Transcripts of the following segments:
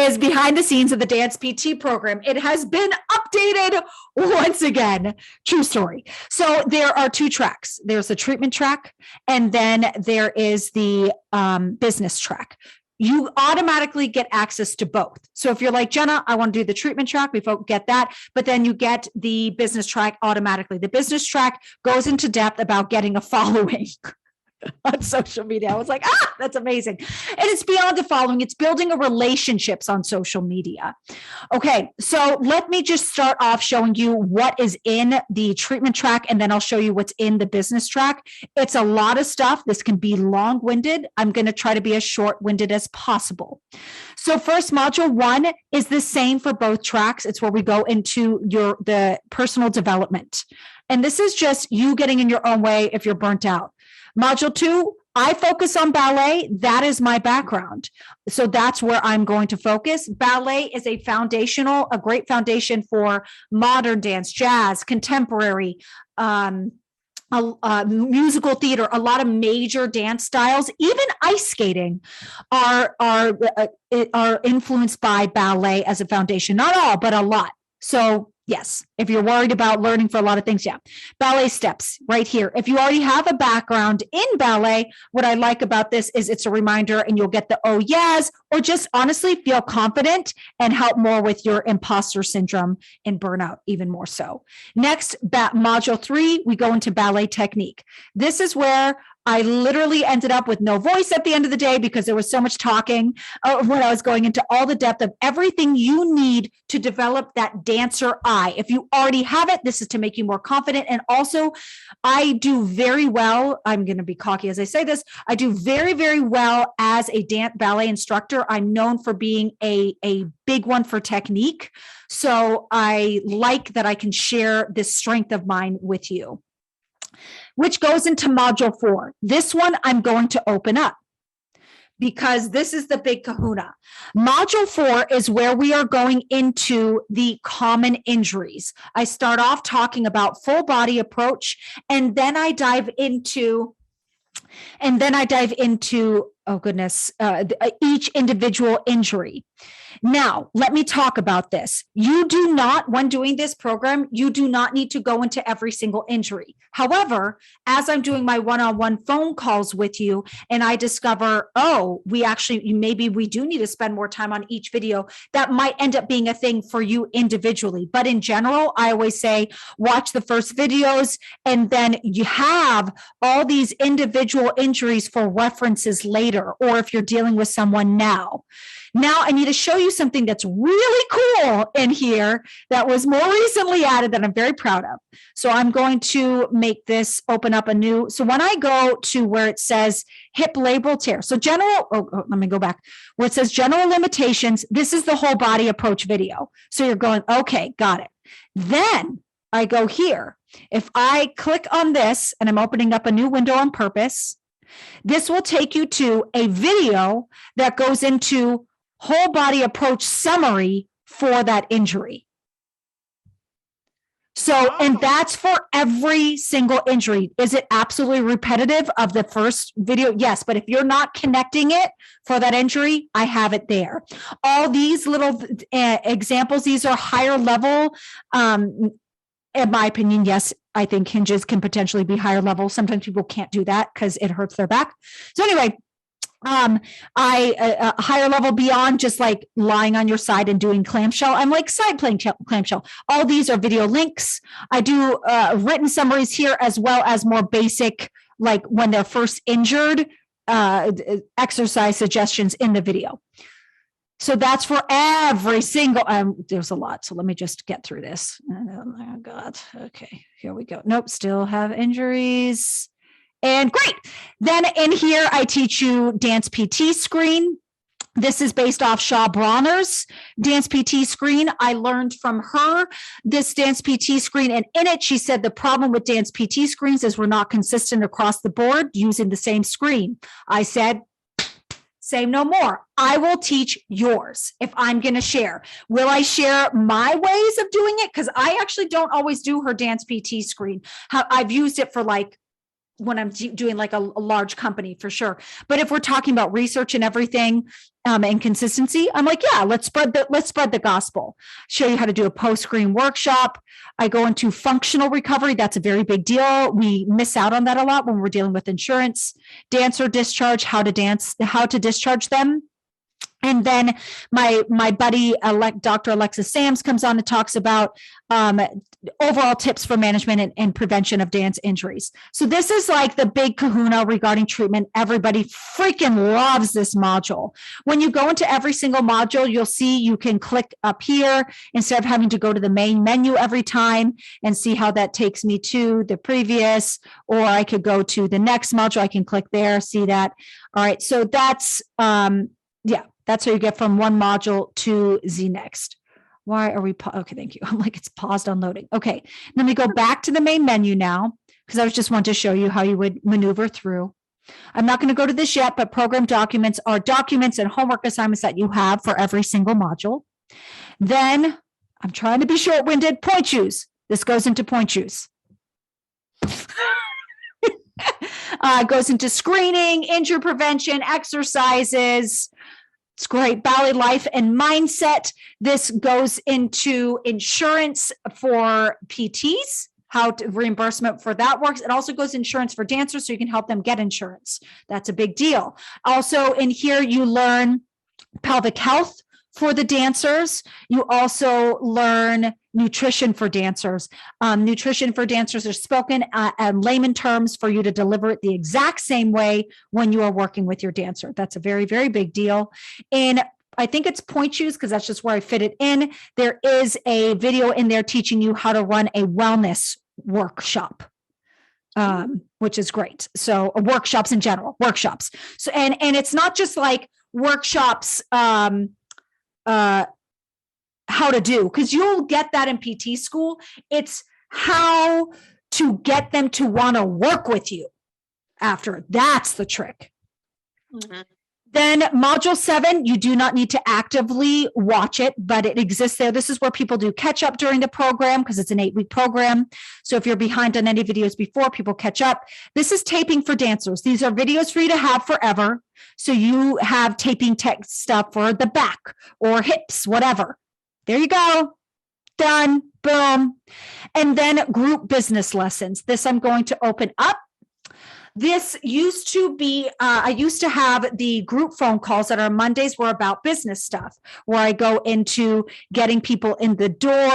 is behind the scenes of the Dance PT program. It has been updated once again. True story. So there are two tracks. There's the treatment track, and then there is the business track. You automatically get access to both. So if you're like, Jenna, I want to do the treatment track, we get that, but then you get the business track automatically. The business track goes into depth about getting a following on social media. I was like, that's amazing. And it's beyond the following. It's building a relationships on social media. Okay. So let me just start off showing you what is in the treatment track, and then I'll show you what's in the business track. It's a lot of stuff. This can be long-winded. I'm going to try to be as short-winded as possible. So first, module 1 is the same for both tracks. It's where we go into the personal development. And this is just you getting in your own way if you're burnt out. Module 2, I focus on ballet. That is my background. So that's where I'm going to focus. Ballet is a great foundation for modern dance, jazz, contemporary, musical theater, a lot of major dance styles, even ice skating are influenced by ballet as a foundation. Not all, but a lot. So yes, if you're worried about learning for a lot of things, yeah. Ballet steps right here. If you already have a background in ballet, what I like about this is it's a reminder, and you'll get the oh yes, or just honestly feel confident and help more with your imposter syndrome and burnout even more so. Next, module 3, we go into ballet technique. This is where I literally ended up with no voice at the end of the day because there was so much talking when I was going into all the depth of everything you need to develop that dancer eye. If you already have it, this is to make you more confident. And also, I do very well. I'm going to be cocky as I say this. I do very, very well as a ballet instructor. I'm known for being a big one for technique. So I like that I can share this strength of mine with you, which goes into module 4. This one I'm going to open up because this is the big kahuna. Module 4 is where we are going into the common injuries. I start off talking about full body approach, and then I dive into oh goodness, each individual injury. Now, let me talk about this. You do not, when doing this program, you do not need to go into every single injury. However, as I'm doing my one-on-one phone calls with you and I discover, maybe we do need to spend more time on each video, that might end up being a thing for you individually. But in general, I always say, watch the first videos, and then you have all these individual injuries for references later, or if you're dealing with someone now. Now I need to show you something that's really cool in here that was more recently added that I'm very proud of. So I'm going to make this open up anew. So when I go to where it says hip labral tear, so let me go back. Where it says general limitations, this is the whole body approach video. So you're going, okay, got it. Then I go here. If I click on this, and I'm opening up a new window on purpose, this will take you to a video that goes into whole body approach summary for that injury. So, and that's for every single injury. Is it absolutely repetitive of the first video? Yes, but if you're not connecting it for that injury, I have it there. All these little examples, these are higher level. In my opinion, yes, I think hinges can potentially be higher level. Sometimes people can't do that because it hurts their back. So anyway, higher level beyond just like lying on your side and doing clamshell. I'm like side playing clamshell. All these are video links. I do written summaries here, as well as more basic, like when they're first injured, exercise suggestions in the video. So that's for every single, there's a lot. So let me just get through this. Oh my God. Okay, here we go. Nope, still have injuries. And great. Then in here, I teach you Dance PT screen. This is based off Shaw Bronner's Dance PT screen. I learned from her this Dance PT screen, and in it, she said the problem with Dance PT screens is we're not consistent across the board using the same screen. I said, say no more. I will teach yours if I'm going to share. Will I share my ways of doing it? Because I actually don't always do her Dance PT screen. I've used it for like when I'm doing like a large company for sure. But if we're talking about research and everything, and consistency, I'm like, yeah, let's spread the gospel. Show you how to do a post-screen workshop. I go into functional recovery. That's a very big deal. We miss out on that a lot when we're dealing with insurance. Dancer discharge, how to discharge them. And then my buddy, Dr. Alexis Sams, comes on and talks about overall tips for management and prevention of dance injuries. So this is like the big kahuna regarding treatment. Everybody freaking loves this module. When you go into every single module, you'll see you can click up here instead of having to go to the main menu every time and see how that takes me to the previous, or I could go to the next module. I can click there, see that. All right, so that's, yeah. That's how you get from one module to the next. Why are we? Okay, thank you. I'm like, it's paused on loading. Okay, let me go back to the main menu now, because I just want to show you how you would maneuver through. I'm not going to go to this yet, but program documents are documents and homework assignments that you have for every single module. Then I'm trying to be short-winded. Point shoes. This goes into point shoes. Goes into screening, injury prevention, exercises. It's great. Ballet life and mindset. This goes into insurance for PTs, how reimbursement for that works. It also goes insurance for dancers, so you can help them get insurance. That's a big deal. Also in here, you learn pelvic health for the dancers. You also learn nutrition for dancers. Nutrition for dancers are spoken in layman terms for you to deliver it the exact same way when you are working with your dancer. That's a very, very big deal. And I think it's point shoes because that's just where I fit it in. There is a video in there teaching you how to run a wellness workshop. Which is great. So workshops in general, workshops. So, and it's not just like workshops, how to do, because you'll get that in PT school. It's how to get them to want to work with you after. That's the trick. Mm-hmm. Then module 7, you do not need to actively watch it, but it exists there. This is where people do catch up during the program because it's an 8-week program. So if you're behind on any videos before, people catch up. This is taping for dancers. These are videos for you to have forever. So you have taping tech stuff for the back or hips, whatever. There you go. Done. Boom. And then group business lessons. This I'm going to open up. This used to be, I used to have the group phone calls that are Mondays were about business stuff, where I go into getting people in the door,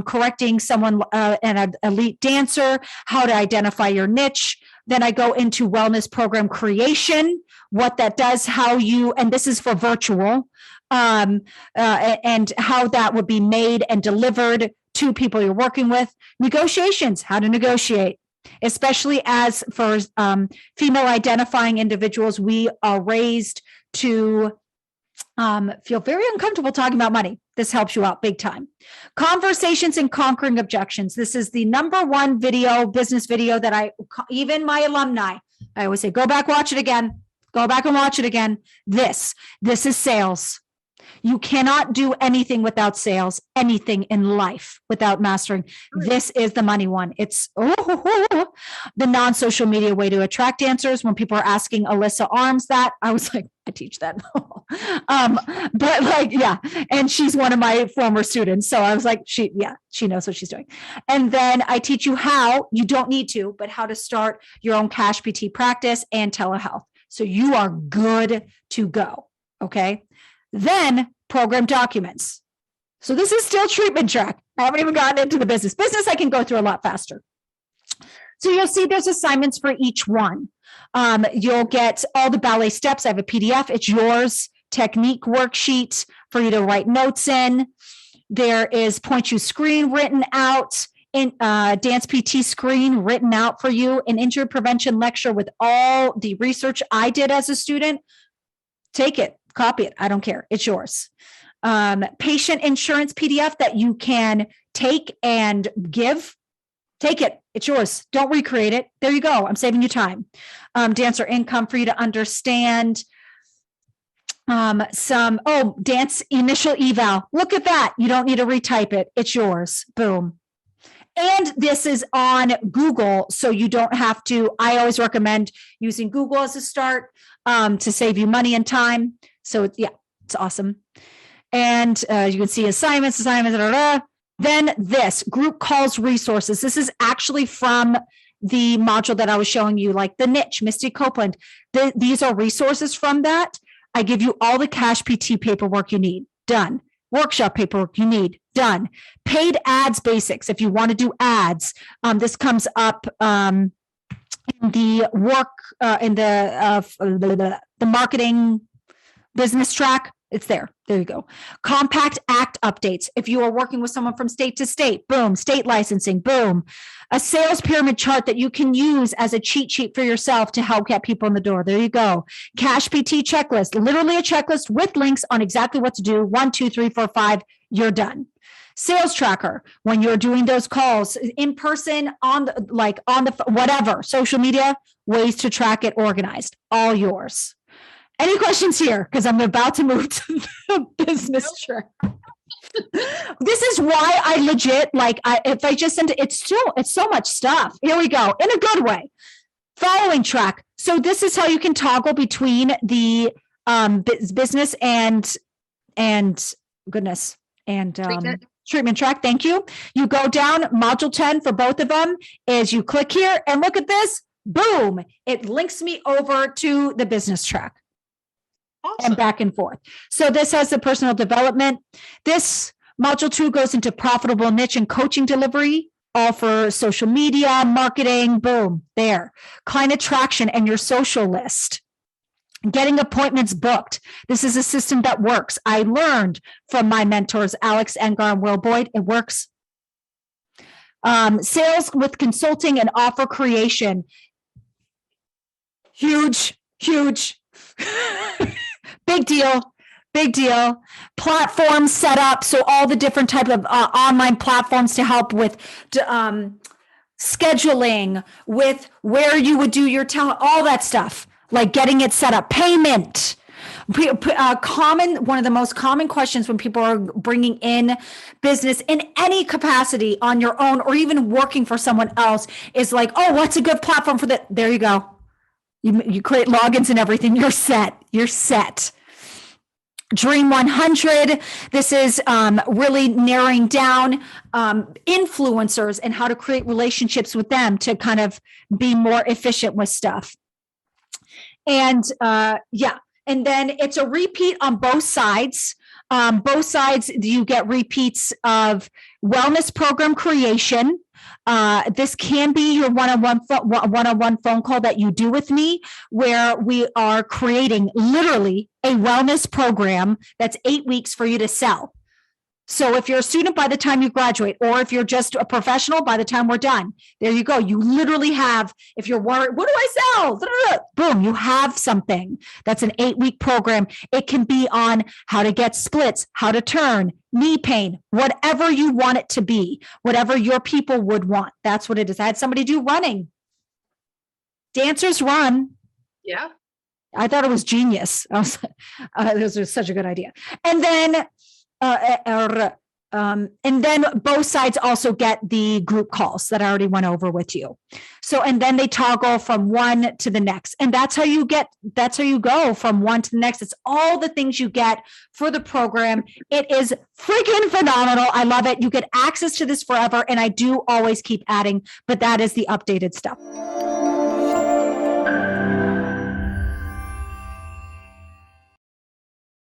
correcting someone, an elite dancer, how to identify your niche. Then I go into wellness program creation, what that does, how you, and this is for virtual, and how that would be made and delivered to people you're working with. Negotiations, how to negotiate. Especially as for female identifying individuals, we are raised to feel very uncomfortable talking about money. This helps you out big time. Conversations and conquering objections. This is the #1 video, business video that even my alumni, I always say, go back, watch it again. Go back and watch it again. This is sales. You cannot do anything without sales, anything in life without mastering. This is the money one. It's the non-social media way to attract dancers. When people are asking Alyssa Arms that, I was like, I teach that. But like, yeah. And she's one of my former students. So I was like, she knows what she's doing. And then I teach you how, you don't need to, but how to start your own cash PT practice and telehealth. So you are good to go. Okay. Then program documents. So this is still treatment track. I haven't even gotten into the business. Business I can go through a lot faster. So you'll see there's assignments for each one. You'll get all the ballet steps. I have a PDF. It's yours. Technique worksheet for you to write notes in. There is point you screen written out. In dance PT screen written out for you. An injury prevention lecture with all the research I did as a student. Take it. Copy it. I don't care. It's yours. Patient insurance PDF that you can take and give. Take it. It's yours. Don't recreate it. There you go. I'm saving you time. Dancer income for you to understand. Dance initial eval. Look at that. You don't need to retype it. It's yours. Boom. And this is on Google, so you don't have to. I always recommend using Google as a start to save you money and time. So yeah, it's awesome. And you can see assignments. Then this group calls resources. This is actually from the module that I was showing you, like the niche, Misty Copeland. These are resources from that. I give you all the Cash PT paperwork you need. Done. Workshop paperwork you need. Done. Paid ads basics. If you want to do ads, this comes up in the work in the marketing business track. It's there. There you go. Compact Act updates. If you are working with someone from state to state, boom, state licensing, boom. A sales pyramid chart that you can use as a cheat sheet for yourself to help get people in the door. There you go. Cash PT checklist, literally a checklist with links on exactly what to do. 1, 2, 3, 4, 5, you're done. Sales tracker, when you're doing those calls in person, on the whatever, social media, ways to track it organized, all yours. Any questions here? Because I'm about to move to the business track. This is why I legit, if I just send it, it's so much stuff. Here we go, in a good way. Following track. So this is how you can toggle between the business and treatment track. Thank you. You go down, module 10 for both of them is you click here and look at this, boom, it links me over to the business track. Awesome. And back and forth. So this has the personal development. This module 2 goes into profitable niche and coaching delivery, all for social media, marketing, boom, there. Client attraction and your social list. Getting appointments booked. This is a system that works. I learned from my mentors, Alex Engar and Will Boyd. It works. Sales with consulting and offer creation. Huge. Big deal. Platforms set up. So all the different type of online platforms to help with scheduling, with where you would do your all that stuff, like getting it set up, payment. One of the most common questions when people are bringing in business in any capacity on your own or even working for someone else is like, oh, what's a good platform for that? There you go. You create logins and everything. You're set. Dream 100. This is really narrowing down influencers and how to create relationships with them to kind of be more efficient with stuff. And and then it's a repeat on both sides. Both sides, you get repeats of wellness program creation. This can be your one-on-one phone call that you do with me, where we are creating literally a wellness program that's 8 weeks for you to sell. So if you're a student by the time you graduate, or if you're just a professional by the time we're done, there you go. You literally have, if you're worried, what do I sell? Boom, you have something. That's an 8-week program. It can be on how to get splits, how to turn, knee pain, whatever you want it to be, whatever your people would want. That's what it is. I had somebody do running. Dancers run. Yeah. I thought it was genius. This was such a good idea. And then both sides also get the group calls that I already went over with you. So, and then they toggle from one to the next. And that's how you go from one to the next. It's all the things you get for the program. It is freaking phenomenal. I love it. You get access to this forever. And I do always keep adding, but that is the updated stuff.